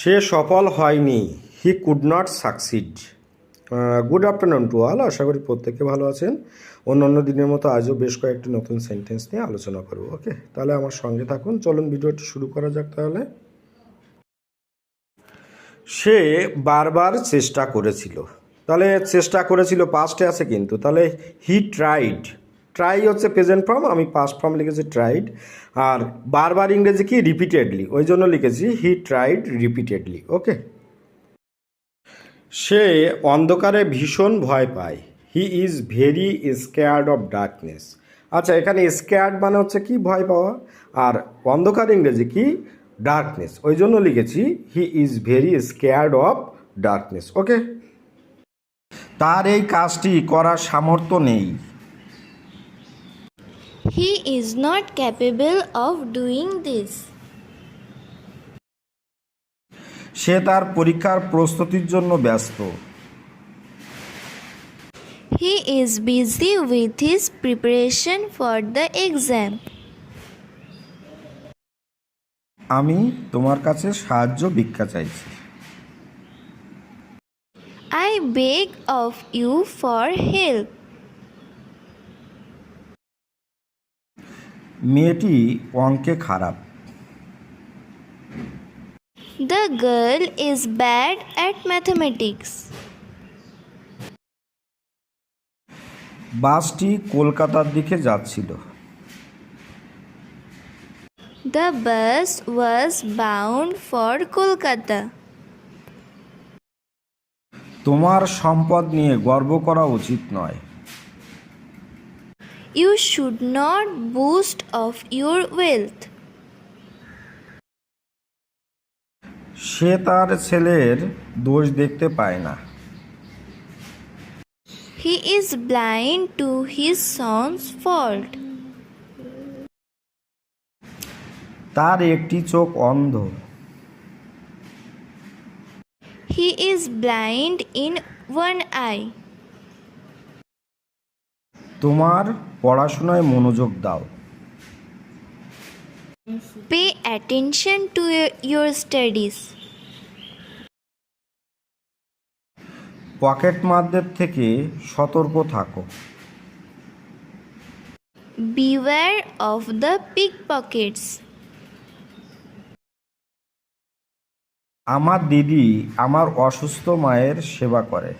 সে সফল হয়নি, he could not succeed. Good afternoon to all, আশা করি প্রত্যেকে ভালো আছেন। অন্য দিনের মতো আজও বেশ কয়েকটি নতুন সেন্টেন্স নিয়ে আলোচনা করব। ওকে, তাহলে আমার সঙ্গে থাকুন। চলুন ভিডিওটি শুরু করা যাক। তাহলে সে বারবার চেষ্টা করেছিল, তাহলে চেষ্টা করেছিল পাস্টে আছে কিন্তু, তাহলে হি ট্রাইড। ট্রাই হচ্ছে প্রেজেন্ট ফর্ম, আমি পাস্ট ফর্ম লিখেছি ট্রাইড। আর বারবার ইংরেজি কি রিপিটেডলি, ওই জন্য লিখেছি হি ট্রাইড রিপিটেডলি। ওকে, সে অন্ধকারে ভীষণ ভয় পায়, হি is very scared of darkness. আচ্ছা, এখানে স্কেয়ার্ড মানে হচ্ছে কি, ভয় পাওয়া, আর অন্ধকার ইংরেজি কি, ডার্কনেস, ওই জন্য লিখেছি he is very scared of darkness. Okay, তার এই কাজটি করার সামর্থ্য নেই, He is not capable of doing this. সে তার পরীক্ষার প্রস্তুতির জন্য ব্যস্ত, He is busy with his preparation for the exam. আমি তোমার কাছে সাহায্য ভিক্ষা চাইছি, I beg of you for help. মেয়েটি অঙ্কে খারাপ, The girl is bad at mathematics. বাসটি কলকাতার দিকে যাচ্ছিল, The bus was bound for Kolkata. তোমার সম্পদ নিয়ে গর্ব করা উচিত নয়, You should not boast of your wealth. সে তার ছেলের দোষ দেখতে পায় না, He is blind to his son's fault. তার একটি চোখ অন্ধ, He is blind in one eye. তোমার পড়াশোনায় মনোযোগ দাও, Pay attention to your studies. পকেটমারদের থেকে সতর্ক থাকো, Beware of the pickpockets. আমার দিদি আমার অসুস্থ মায়ের সেবা করে,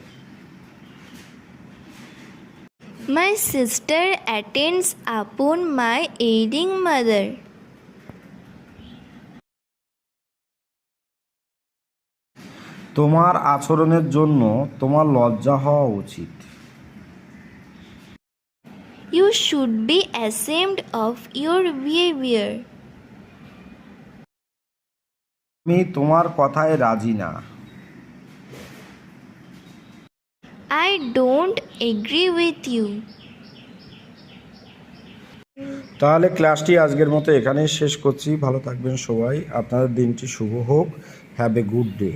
My sister attends upon my ailing mother. তোমার আচরণের জন্য তোমার লজ্জা হওয়া উচিত, You should be ashamed of your behavior. আমি তোমার কথায় রাজি না, I don't agree with you. তাহলে ক্লাসটি আজকের মতো এখানেই শেষ করছি। ভালো থাকবেন সবাই, আপনাদের দিনটি শুভ হোক। Have a good day.